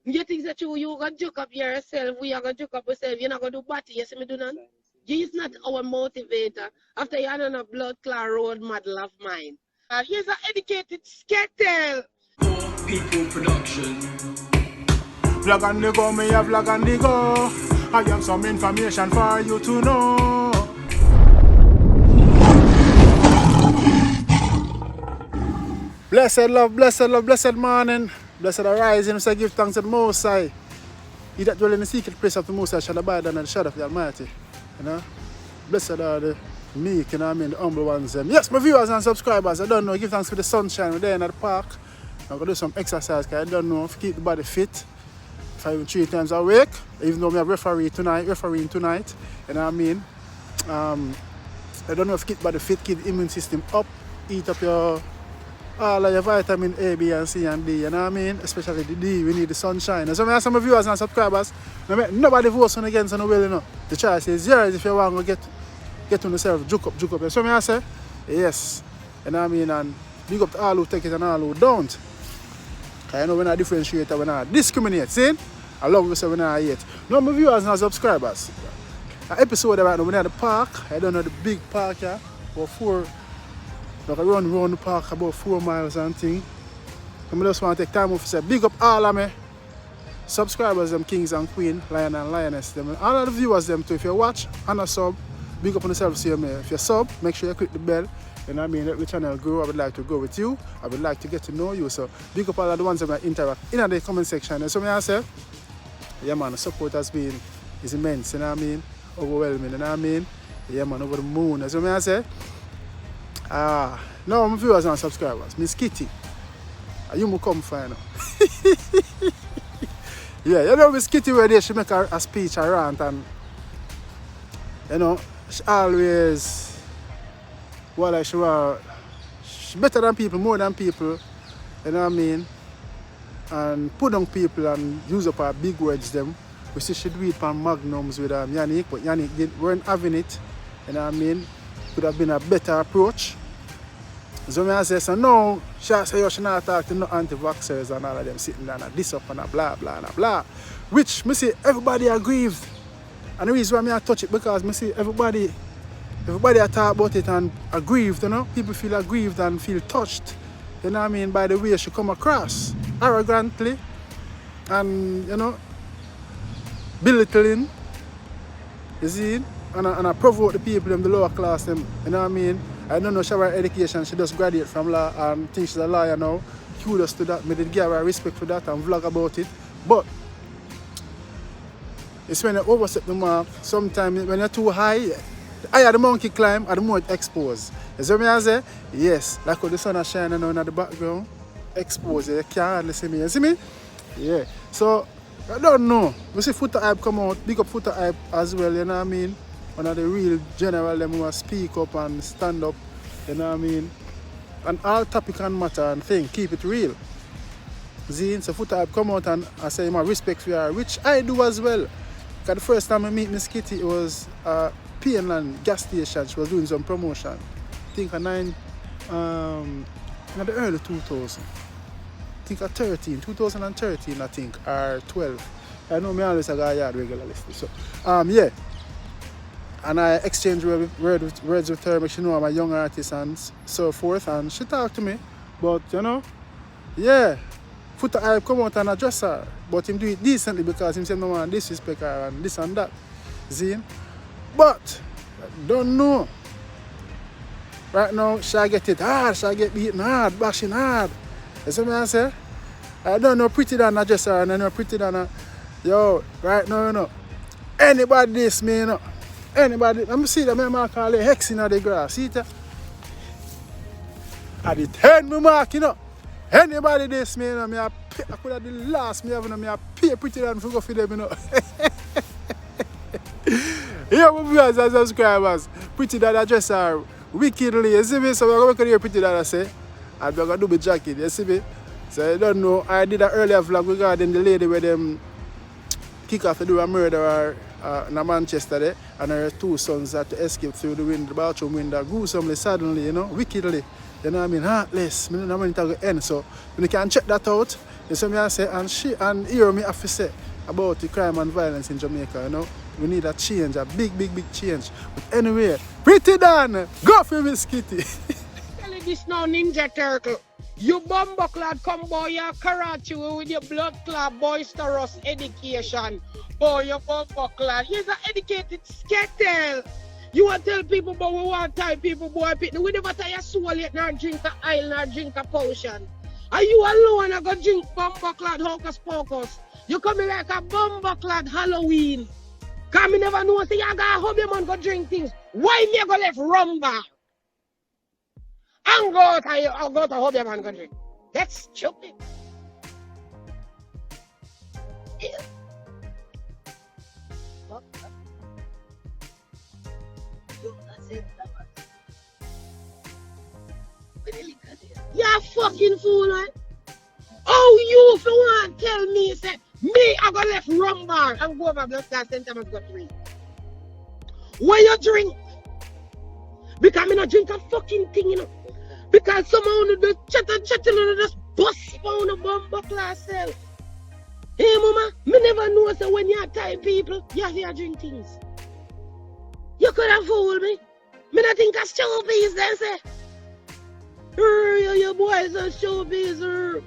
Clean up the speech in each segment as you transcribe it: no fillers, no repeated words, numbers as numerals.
You think that you gonna joke up yourself, we are gonna joke up yourself, you're not gonna do batty, you see me do none? He is not our motivator. After you're on a blood clot road model of mine. He's an educated skettle. People production. Vlog on the go, me a vlog on the go. I have some information for you to know. Blessed love, blessed morning. Blessed arising, so give thanks to the Most High. He that dwell in the secret place of the Most High shall abide under the shadow of the Almighty. You know? Blessed are the meek, you know what I mean, the humble ones. Yes, my viewers and subscribers, I don't know, give thanks for the sunshine. We're there in the park. I'm going to do some exercise because I don't know if keep the body fit. If I even 3 times a week, even though we have refereeing tonight, you know what I mean? I don't know if keep the body fit, keep the immune system up, eat up all of your vitamin A, B, and C, and D, you know what I mean? Especially the D, we need the sunshine. And so I have some viewers and subscribers, nobody votes on against on the will, you know. The choice is yours if you want to get on yourself, juke up. So I say, yes, you know what I mean? And big up to all who take it and all who don't. I know we're not differentiate, we're not discriminate, see? I love you, so we're not hate. No, my viewers and subscribers. An episode right now, we're at the park. I don't know the big park here, about 4. Like I run around the park about 4 miles and thing. I just want to take time off to say big up all of me subscribers, them kings and queen, lion and lioness, them, and all of the viewers them too. If you watch and a sub, big up on yourself, see me. If you sub, make sure you click the bell. You know what I mean? Let the channel grow. I would like to grow with you. I would like to get to know you. So big up all of the ones that interact in the comment section. And so I say, yeah man, the support has been is immense, you know what I mean? Overwhelming, you know what I mean? Yeah man, over the moon. And so I say, no, my viewers and subscribers, Miss Kitty, you must come for you. Yeah, you know Miss Kitty where she make a speech, a rant, and you know, she always, well, like she better than people, more than people, you know what I mean? And put on people and use up her big words them. We see she do it on magnums with Yannick, but Yannick weren't having it, you know what I mean? Could have been a better approach. So I say, so now, she say, she not talk to no anti-vaxxers and all of them sitting down and this up and a blah, blah, and a blah. Which, me see, everybody aggrieved. And the reason why I touch it, because me see, everybody talk about it and aggrieved, you know. People feel aggrieved and feel touched, you know what I mean, by the way she come across. Arrogantly and, you know, belittling, you see, and I provoke the people in the lower class, them, you know what I mean. I don't know she have her education, she just graduated from law and think she's a lawyer now. Kudos to that, I did give her respect for that and vlog about it. But it's when you overstep the mark, sometimes when you're too high, the higher the monkey climb, the more it exposed. You see what I say? Yes, like how the sun is shining on in the background, exposed, you can't hardly see me, you see me? Yeah, so I don't know. We see Footer Hype come out, big up Footer Hype as well, you know what I mean? One of the real general them who speak up and stand up, you know what I mean? And all topic and matter and thing, keep it real. See, so Footer Hype come out and I say my respect for her, which I do as well. Because the first time I meet Miss Kitty, it was P&Land gas station, she was doing some promotion. I think in the early 2000s. I think 2013 I think, or 12. I know me always go yard regularly. So, yeah. And I exchanged words with her, but she know I'm a young artist and so forth, and she talked to me. But, you know, yeah, Footer Hype come out and address her, but him do it decently because him say no one disrespect her and this and that. See? But, I don't know. Right now, she get it hard, she get beaten hard, bashing hard. You see what I say? I don't know PrettyiDon address her, and I know PrettyiDon, yo, right now, you know, anybody this me, you know. Anybody, let me see that man call it hex in the grass, see that? At the 10 me mark, you know. Anybody this me, you know, I could have the last me having, I pay PrettyiDon for go for them, you know. Yeah, my viewers and subscribers, PrettyiDon address her wickedly, you see me? So we're going to hear PrettyiDon say, I'm going to do my jacket, you see me? So I don't know, I did an earlier vlog regarding the lady where them kick off to do a murder in Manchester there, and her 2 sons had to escape through the bathroom window, gruesomely, suddenly, you know, wickedly. You know what I mean? Heartless. I don't know when it will end. So when you can check that out, You see me I say, and here me have to say about the crime and violence in Jamaica, you know. We need a change, a big change. But anyway, PrettyiDon, go for me, Skitty. Tell you this now, Ninja Turtle. You bumbleclad come boy, you Karachi with your blood clot boisterous education. Boy, you bumbleclad. You're an educated skettle. You want to tell people, but we want to tell people, boy, we never tell you soul yet, nor drink a oil, nor drink a potion. Are you alone and go drink bumbleclad hocus pocus? You coming like a bumbleclad Halloween. Because me never know, say, you got hope your man go drink things. Why me go left rum bar? And go to hope your man go drink. That's stupid. Yeah. You're a fucking fool, man. Oh, you for one tell me, say, me, I go left rum bar and go over blood class center and go drink. When you drink, because me not drink a fucking thing, you know. Because someone just just bust on a bumper class self. Hey, mama, me never know, so when you're tired people, you have to drink things. You could have fooled me. Me not think of showbiz, then say. Your boys are showbiz,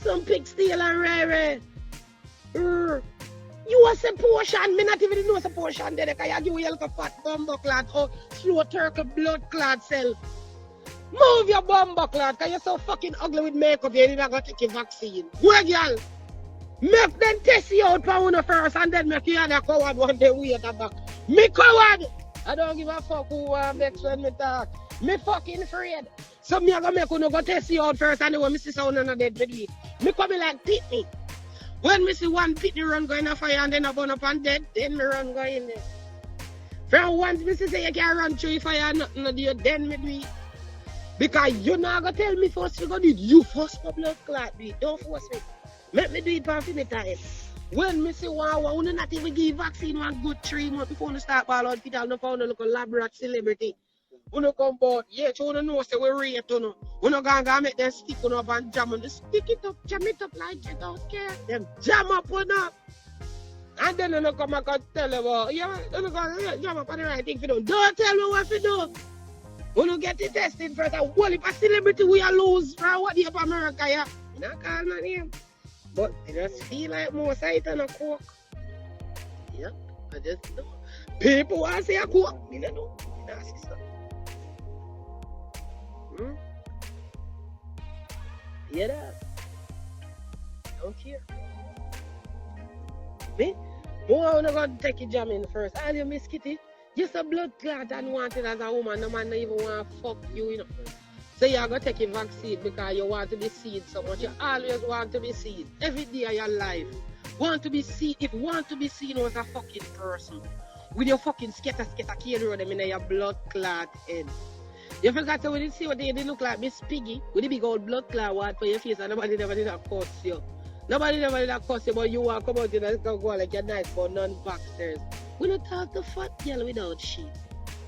some pig steal and rare. You are a portion, me not even know a portion there, because you give you a fat bumper clad or slow turkey blood clad self. Move your bumper clad, because you're so fucking ugly with makeup, you ain't even going to take your vaccine. Go, girl. Make them test you out for one first, and then make you and a coward one day wait back. Me coward! I don't give a fuck who makes when me talk. Me fucking afraid. So me gonna make you go test you out first, and then when me see someone on a dead body, me come like Pitney. When me see one Pitney run going a fire and then I burn up and dead, then me run go in there. From once me say you can't run through fire and nothing to do, then me do it. Because you not gonna tell me first you gonna do it. You first for blood clot do it. Don't force me. Make me do it for me time. When me say wow, we not even give vaccine one good 3 months before we start ball hospital, no found a look lab rat celebrity. We no come board, yeah, you don't know, say we rate, you know. We no gonna make them stick on up and jam on. Just stick it up, jam it up like you don't care. Them jam up on up. And then you no come back and tell them, well, yeah, you no gonna jam up on the right thing for them. Don't tell me what to do. We no get it tested first. And well, if a celebrity we are lose for what the up America, yeah. You not call my name. But I just feel like more sight than a coke. Yep, I just know. People want to say a coke. You don't know. You don't see something. Hear that? Don't care. Me? More I'm not going to take your jam in first. All you miss Kitty, just a blood clot and want it as a woman. No man not even want to fuck you, you know. So you're going to take your vaccine because you want to be seen so much. You always want to be seen. Every day of your life. Want to be seen. If you want to be seen as a fucking person, with your fucking skater cane road them in your blood clot head. You forgot to when you see what they look like Miss Piggy with the big old blood clot word for your face and nobody never did that curse you. Nobody never did that curse you, but you want to come out and go like you're nice for non-vaxxers. We don't talk to fat girl without shit.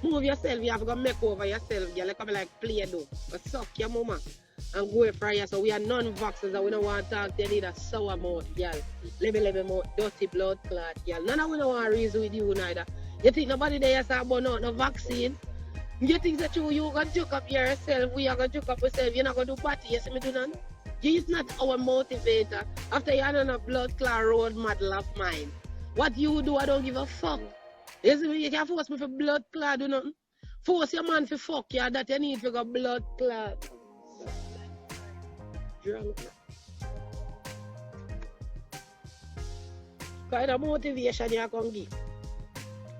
Move yourself, you have to make over yourself, girl. Come like Play-Doh. But suck your mama and go for you. So we are non-vaxxers and we don't want to talk to you. Need a sour mouth, girl. Level mouth, dirty blood clot, girl. None of we don't want to reason with you neither. You think nobody there is about no vaccine? You think that you gonna joke up yourself, we are gonna joke up yourself, you're not gonna do party, you see me do none? You is not our motivator. After you're on a blood clot road model of mine. What you do, I don't give a fuck. You see me, you can't force me for blood clot, do nothing. Force your man for fuck you, that you need for blood clot. Drunk. Kind of motivation you can give.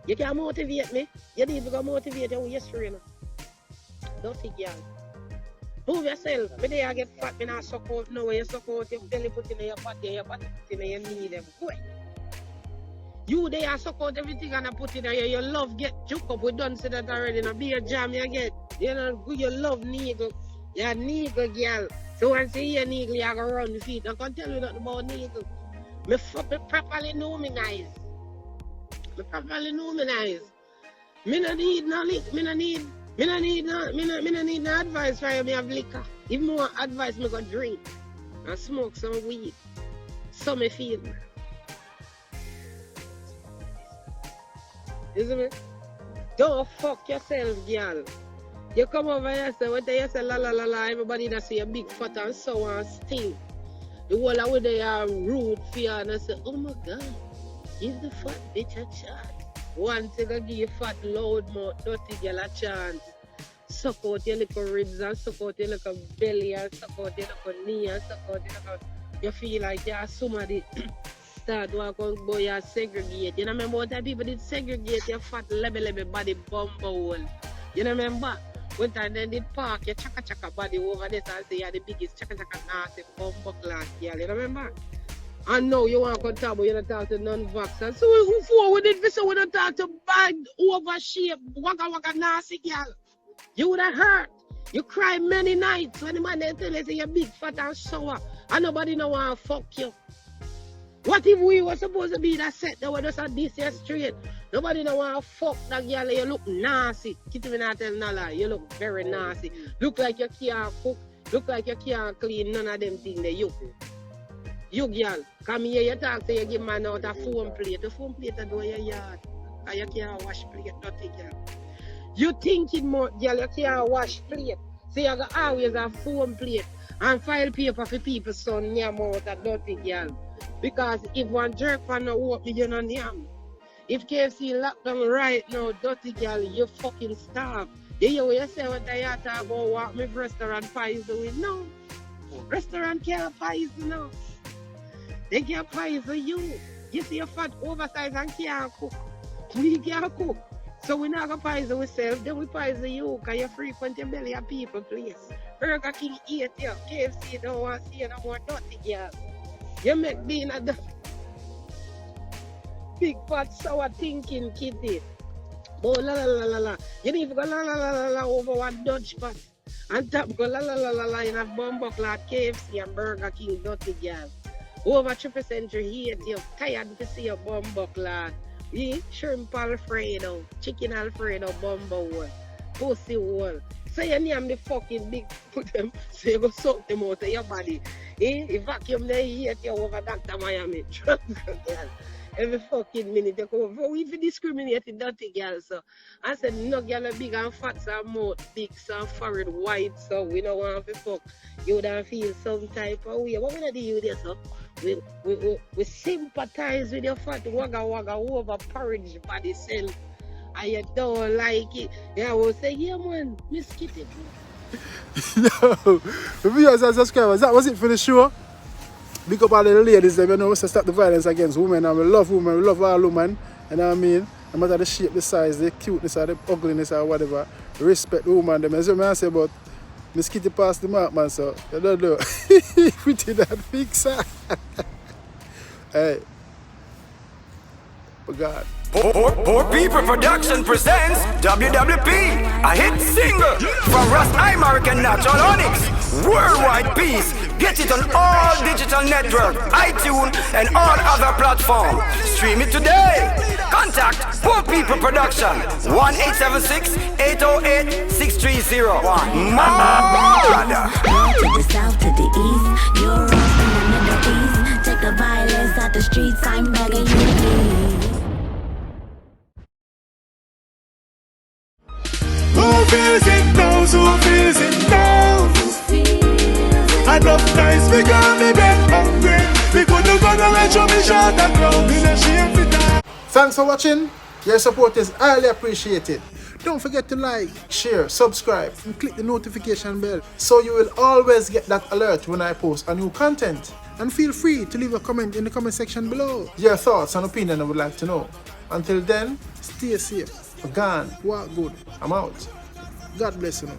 You can't motivate me. You need to go motivate you with your strain. Don't think you move yourself. Me there I get fat, me not suck out. No, when you suck out, your belly put in your body put in your knee, them. Go. You there suck out everything and I put in your love get juke up. We done say that already. Now be a jam you get. You know, you love needle. You're a needle girl. So once you hear needle, you go run the feet. I can't tell you nothing about needle. Me properly know me guys. Me properly know me guys. Me no need no lick. Me no need no advice for you. Me have liquor. If more advice, me go drink. and smoke some weed. So me feel. You see me? Don't fuck yourself, girl. You come over here, say, what you say, la la la la, everybody that see a big fat and so and stink. The whole of they are rude for you, and I say, oh my God, give the fat bitch a chance. One thing I give you fat, loud mouth, dirty girl a chance. Suck out your little ribs and suck out your little belly and suck out your little knee and suck out your little... You feel like you're somebody start walking boy you segregate. You know remember what time people did segregate your fat lebe body bumper hole? You know remember? One time they did park your chaka body over there and say you're the biggest chaka nasty bumper class girl. You know remember? And now you want to talk about you don't talk to non-vaxxers. So before we did this, we don't talk to bad, overshaped, waka nasty girl. You would have hurt. You cry many nights when the man they tell you say you're big, fat and sour and nobody no want to fuck you. What if we were supposed to be that set that we just at this year straight? Nobody no want to fuck that girl. You look nasty. Kitty me not tell no lie. You look very nasty. Look like you can't cook. Look like you can't clean. None of them things there. You girl, come here, you talk to you give man out a phone plate. The phone plate is door your yard. And you can't wash plate, dirty girl. You thinking more, girl, you can't wash plate. So you got always a phone plate and file paper for people son your mouth a dirty girl. Because if one jerk for no work, you don't name. If KFC locked down right now, dirty girl, you fucking starve. You hear what you say when you talk about what my restaurant pies doing? No. Restaurant can't pies now. They can't pies you. You see a fat oversized and can't cook. We can't cook. So we not gonna pies ourselves, then we pies you, because you frequent your belly of people place. Burger King eat you, KFC don't want to see you no more dirty girl. You make being a big fat sour thinking kitty. Oh la la la la la. You need to go la la la la la over one Dutch pot. And top go la la la la la in a bumbo clad KFC and Burger King dirty girl. Over 3% hate you, tired to see your bumbo clad. Shrimp Alfredo, chicken Alfredo, bumbo one, pussy one. So you name the fucking big put them, so you go suck them out of your body. You vacuum they hate you over Dr. Miami. Every fucking minute you come over. We discriminate the dirty girl, so I said no girl big and fat, so mouth big, so forehead white, so we don't want to fuck. You don't feel some type of way. What we gonna do with this, so? We sympathize with your fat wagga over porridge body self. And you don't like it. Yeah, I will say, yeah man, Miss Kitty. No, viewers and subscribers, that was it for the show. Big up all the ladies, you know, to stop the violence against women. And we love women, we love all women. You know what I mean? No matter the shape, the size, the cuteness, or the ugliness, or whatever. Respect the woman. Them. As I say about Miss Kitty passed the mark, man, so you don't know. We did that fix her. Hey. Oh God. Poor People Production presents WWP, a hit single from realrasimaric and Natural Onyx. Worldwide peace. Get it on all digital networks, iTunes, and all other platforms. Stream it today. Contact Poor People Production 1-876-808-6301. Mad! To the south, to the east, Europe and the Middle East. Take the violence out the streets, I'm begging you please. Who feels it knows, who feels it knows. Enough times we got me bed hungry. We couldn't go to let you be shot and ground in a shame for that. Thanks for watching. Your support is highly appreciated. Don't forget to like, share, subscribe, and click the notification bell so you will always get that alert when I post a new content. And feel free to leave a comment in the comment section below. Your thoughts and opinion I would like to know. Until then, stay safe. Gone. Walk good. I'm out. God bless you.